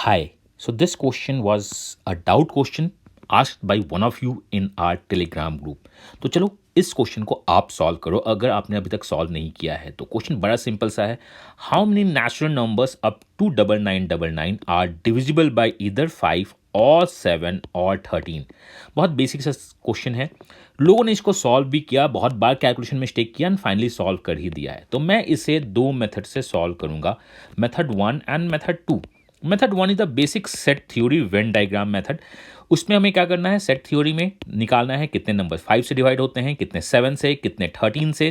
Hi. So this question was a doubt question asked by one of you in our Telegram group. तो चलो इस question को आप solve करो अगर आपने अभी तक सॉल्व नहीं किया है। तो क्वेश्चन बड़ा सिंपल सा है। How many natural numbers up to 9999 are divisible by either 5 और 7 और 13। बहुत बेसिक सा क्वेश्चन है। लोगों ने इसको सॉल्व भी किया, बहुत बार कैलकुलेशन मिस्टेक किया एंड फाइनली सॉल्व कर ही दिया है। तो मैं इसे दो मेथड से सॉल्व करूंगा, method 1 and method 2। Method 1 is the basic set theory Venn diagram method. उसमें हमें क्या करना है, सेट थ्योरी में निकालना है कितने नंबर 5 से डिवाइड होते हैं, कितने 7 से, कितने 13 से,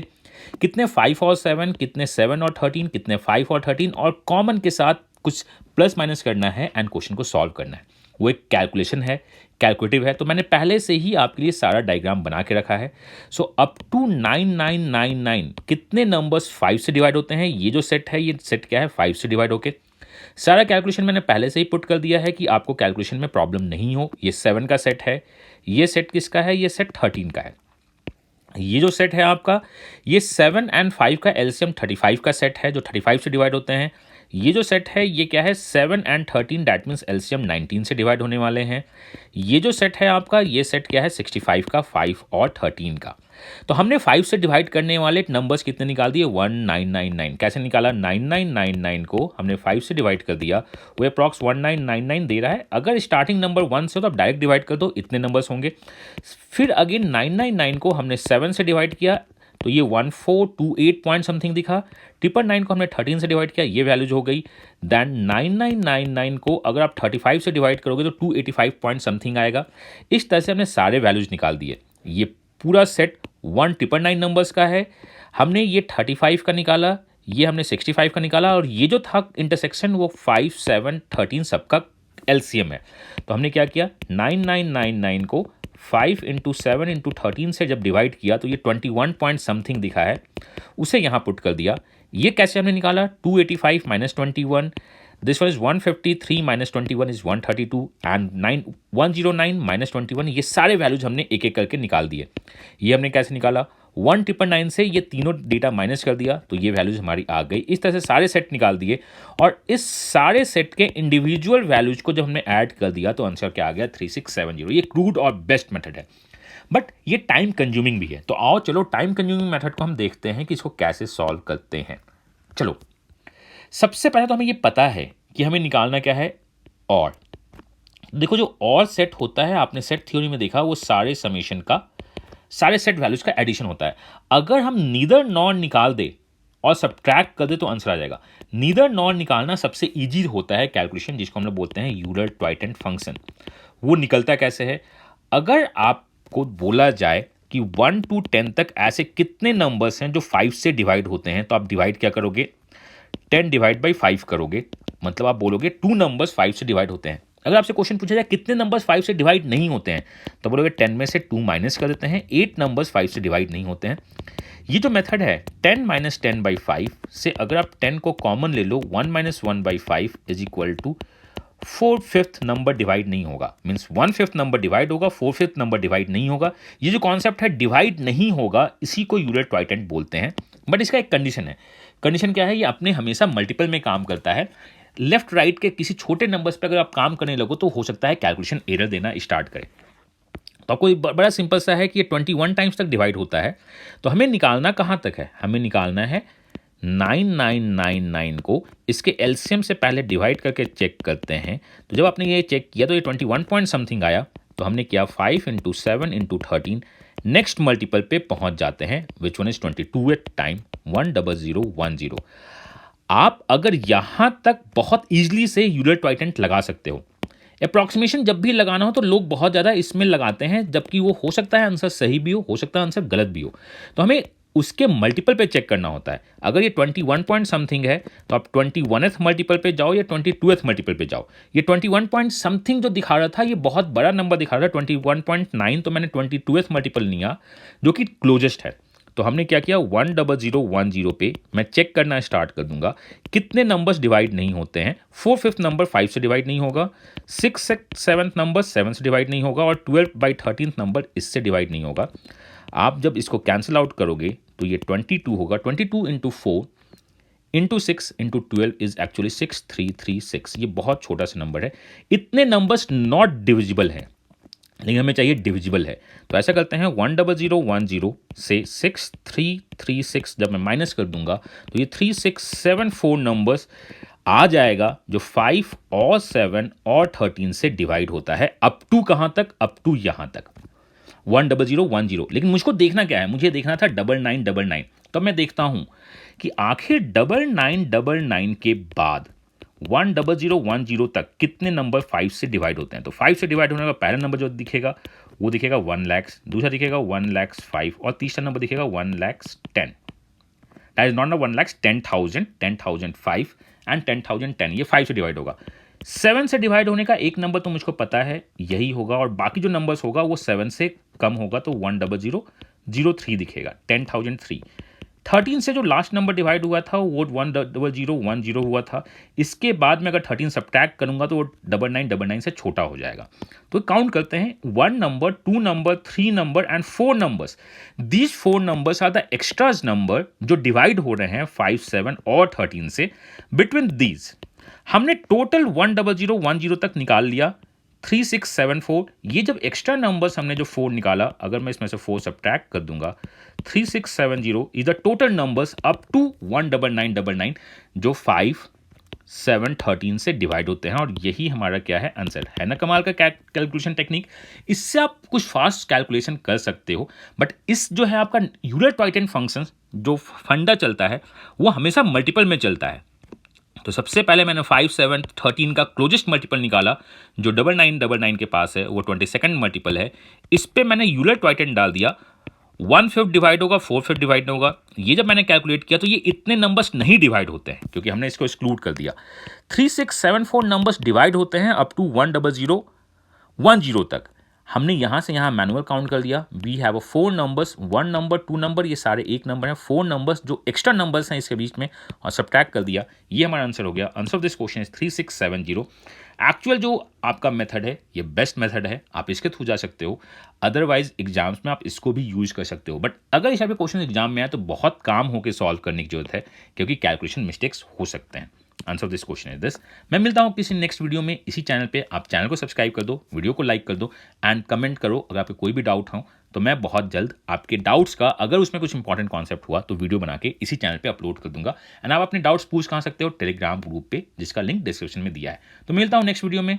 कितने 5 और 7, कितने 7 और 13, कितने 5 और 13, और कॉमन के साथ कुछ प्लस माइनस करना है एंड क्वेश्चन को सॉल्व करना है। वो एक कैलकुलेशन है, कैलकुलेटिव है। तो मैंने पहले से ही आपके लिए सारा डायग्राम बना के रखा है। सो अप टू 9999 कितने नंबर्स 5 से डिवाइड होते हैं। ये जो सेट है, ये सेट क्या है, 5 से डिवाइड होके सारा कैलकुलेशन मैंने पहले से ही पुट कर दिया है कि आपको कैलकुलेशन में प्रॉब्लम नहीं हो। ये 7 का सेट है, ये सेट किसका है, ये सेट 13 का है। ये जो सेट है आपका, ये 7 एंड 5 का एलसीएम 35 का सेट है जो 35 से डिवाइड होते हैं। ये जो सेट है ये क्या है, 7 एंड 13, डैट मीन्स एलसीएम 19 से डिवाइड होने वाले हैं। ये जो सेट है आपका, ये सेट क्या है, 65 का, 5 और 13 का। तो हमने 5 से डिवाइड करने वाले नंबर्स कितने निकाल दिए, 1999। कैसे निकाला, 9999 को हमने 5 से डिवाइड कर दिया, वो अप्रॉक्स 1999 दे रहा है। अगर स्टार्टिंग नंबर 1 से हो तो आप डायरेक्ट डिवाइड कर दो, इतने नंबर्स होंगे। फिर अगेन 999 को हमने 7 से डिवाइड किया तो ये 1428 पॉइंट समथिंग दिखा। 999 को हमने 13 से डिवाइड किया, ये वैल्यूज हो गई। देन 9999 को अगर आप 35 से डिवाइड करोगे तो 285 पॉइंट समथिंग आएगा। इस तरह से हमने सारे वैल्यूज निकाल दिए। ये पूरा सेट 1999 नंबर्स का है। हमने ये 35 का निकाला, ये हमने 65 का निकाला, और ये जो था इंटरसेक्शन वो 5, 7, 13 सबका एलसीएम है। तो हमने क्या किया, 9999 को 5 इंटू 7 इंटू 13 से जब डिवाइड किया तो ये 21 पॉइंट समथिंग दिखा है, उसे यहाँ पुट कर दिया। ये कैसे हमने निकाला, 285 minus 21, this one is 153 minus 21 is 132 and 109 minus 21। ये सारे वैल्यूज हमने एक एक करके निकाल दिए। ये हमने कैसे निकाला, 1999 से ये तीनों डेटा माइनस कर दिया तो ये वैल्यूज हमारी आ गई। इस तरह से सारे सेट निकाल दिए, और इस सारे सेट के इंडिविजुअल वैल्यूज को जब हमने ऐड कर दिया तो आंसर क्या आ गया, 3670। ये क्रूड और बेस्ट मेथड है, बट ये टाइम कंज्यूमिंग भी है। तो आओ चलो टाइम कंज्यूमिंग मेथड को हम देखते हैं कि इसको कैसे सॉल्व करते हैं। चलो, सबसे पहले तो हमें ये पता है कि हमें निकालना क्या है, और देखो जो और सेट होता है, आपने सेट थ्योरी में देखा, वो सारे समेशन का, सारे सेट वैल्यूज का एडिशन होता है। अगर हम नीदर नॉर निकाल दे और सब्ट्रैक्ट कर दे तो आंसर आ जाएगा। नीदर नॉर निकालना सबसे इजी होता है कैलकुलेशन, जिसको हम लोग बोलते हैं यूलर ट्वाइटेंट फंक्शन। वो निकलता कैसे है, अगर आपको बोला जाए कि 1 to 10 तक ऐसे कितने नंबर्स हैं जो 5 से डिवाइड होते हैं, तो आप डिवाइड क्या करोगे, 10 डिवाइड बाई 5 करोगे। मतलब आप बोलोगे 2 नंबर्स 5 से डिवाइड होते हैं। अगर आपसे क्वेश्चन पूछा जाए कितने नंबर्स 5 से डिवाइड नहीं होते हैं, तो बोलोगे 10 में से 2 माइनस कर देते हैं, 8 नंबर्स 5 से डिवाइड नहीं होते हैं। ये जो मेथड है 10 माइनस 10 बाई 5 से, अगर आप 10 को कॉमन ले लो, 1 minus 1 by 5 is equal to 4/5 number divide नहीं होगा। मीन्स 1/5 नंबर डिवाइड होगा, 4/5 नंबर डिवाइड नहीं होगा। ये जो कॉन्सेप्ट है डिवाइड नहीं होगा, इसी को यूलर ट्वाइटेंट बोलते हैं। बट इसका एक कंडीशन है। कंडीशन क्या है, ये अपने हमेशा मल्टीपल में काम करता है। लेफ्ट राइट के किसी छोटे नंबर्स पे अगर आप काम करने लगो तो हो सकता है कैलकुलेशन एरर देना स्टार्ट करे। तो आपको बड़ा सिंपल सा है कि ये 21 टाइम्स तक डिवाइड होता है। तो हमें निकालना कहाँ तक है, हमें निकालना है 9999 को इसके एलसीएम से पहले डिवाइड करके चेक करते हैं। तो जब आपने ये चेक किया तो ये 21 पॉइंट समथिंग आया, तो हमने किया 5 इंटू 7 इंटू 13, नेक्स्ट मल्टीपल पे पहुंच जाते हैं, which one is 22 at time 10010। आप अगर यहां तक बहुत ईजिली से यूलर ट्वाइटेंट लगा सकते हो। अप्रॉक्सीमेशन जब भी लगाना हो तो लोग बहुत ज़्यादा इसमें लगाते हैं, जबकि वो हो सकता है आंसर सही भी हो सकता है आंसर गलत भी हो। तो हमें उसके मल्टीपल पे चेक करना होता है। अगर ये 21 पॉइंट समथिंग है तो आप 21th मल्टीपल पे जाओ या 22th मल्टीपल पे जाओ। ये 21 पॉइंट समथिंग जो दिखा रहा था, ये बहुत बड़ा नंबर दिखा रहा था 21.9, तो मैंने 22th मल्टीपल लिया जो कि क्लोजेस्ट है। तो हमने क्या किया, 10010 पे मैं चेक करना स्टार्ट कर दूंगा कितने नंबर्स डिवाइड नहीं होते हैं। 4/5 नंबर 5 से डिवाइड नहीं होगा, 6 7th नंबर 7 से डिवाइड नहीं होगा, और 12/13 नंबर इससे डिवाइड नहीं होगा। आप जब इसको कैंसिल आउट करोगे तो ये 22 होगा। 22 into 4 into 6 into 12 is actually 6336। ये बहुत छोटा सा नंबर है, इतने नंबर्स नॉट डिविजिबल हैं, लेकिन हमें चाहिए डिविजिबल है। तो ऐसा करते हैं 10010 से 6336 जब मैं माइनस कर दूंगा तो ये 3674 नंबर्स आ जाएगा, जो 5 और 7 और 13 से डिवाइड होता है। अप टू कहाँ तक? अप टू यहाँ तक 10010। लेकिन मुझको देखना क्या है? मुझे देखना था 9999। तो मैं देखता हूँ कि आखिर 9999 के बाद 10010 तक कितने नंबर 5 से डिवाइड होते हैं। तो 5 से डिवाइड होने का पहला नंबर जो दिखेगा वो दिखेगा 1 लाख, दूसरा दिखेगा 1 लाख 5 और तीसरा नंबर दिखेगा 1 lakh 10। That is not 1 lakh 10,000, 10,005 and 10,010। ये 5 से डिवाइड होगा। 7 से डिवाइड होने का एक नंबर तो मुझको पता है यही होगा, और बाकी जो नंबर्स होगा वो 7 से कम होगा, तो 10003 दिखेगा, 10,003। 13 से जो लास्ट नंबर डिवाइड हुआ था वो 10010 हुआ था। इसके बाद में अगर 13 सब्ट्रैक्ट करूंगा तो वो 9999 से छोटा हो जाएगा। तो काउंट करते हैं, 1 number, 2 number, 3 number and 4 numbers. These 4 numbers are the extras number जो डिवाइड हो रहे हैं 5, 7 और 13 से। बिटवीन दीज हमने टोटल 10010 तक निकाल लिया, 3674। ये जब एक्स्ट्रा नंबर्स हमने जो 4 निकाला, अगर मैं इसमें से 4 सब्ट्रैक्ट कर दूंगा, 3670 is the total numbers up to 19999 जो 5, 7, 13 से डिवाइड होते हैं। और यही हमारा क्या है? आंसर है ना। कमाल का कैलकुलेशन टेक्निक। इससे आप कुछ फास्ट कैलकुलेशन कर सकते हो, बट इस जो है आपका यूलर टॉयटन फंक्शन जो फंडा चलता है वो हमेशा मल्टीपल में चलता है। तो सबसे पहले मैंने 5, 7, 13 का क्लोजेस्ट मल्टीपल निकाला, जो 9999 के पास है, वो 22nd मल्टीपल है। इस पे मैंने यूलर टॉयटन डाल दिया, 1/5 डिवाइड होगा, 4/5 डिवाइड होगा। ये जब मैंने कैलकुलेट किया तो ये इतने नंबर्स नहीं डिवाइड होते हैं, क्योंकि हमने इसको एक्सक्लूड कर दिया। 3674 नंबर्स डिवाइड होते हैं अप टू 10010 तक। हमने यहां से यहां मैनुअल काउंट कर दिया। We have 4 numbers, 1 number, 2 number, ये सारे एक नंबर हैं। 4 नंबर्स जो एक्स्ट्रा नंबर्स हैं इसके बीच में, और सब्ट्रैक्ट कर दिया। ये हमारा आंसर हो गया। Answer of this question is 3670। Actual जो आपका मेथड है ये बेस्ट मेथड है, आप इसके थ्रू जा सकते हो। अदरवाइज एग्जाम्स में आप इसको भी यूज कर सकते हो, बट अगर इस टाइप के क्वेश्चन एग्जाम में आए तो बहुत काम होकर सॉल्व करने की जरूरत है, क्योंकि कैलकुलेशन मिस्टेक्स हो सकते हैं। Answer of this question is this. मैं मिलता हूं किसी नेक्स्ट वीडियो में इसी चैनल पे। आप चैनल को सब्सक्राइब कर दो, वीडियो को लाइक कर दो एंड कमेंट करो अगर आपको कोई भी डाउट हो। तो मैं बहुत जल्द आपके डाउट्स का, अगर उसमें कुछ इंपॉर्टेंट कॉन्सेप्ट हुआ तो वीडियो बना के इसी चैनल पे अपलोड कर दूंगा। एंड आप अपने डाउट्स पूछ कहाँ सकते हो? टेलीग्राम ग्रुप पे, जिसका लिंक डिस्क्रिप्शन में दिया है। तो मिलता हूं नेक्स्ट वीडियो में।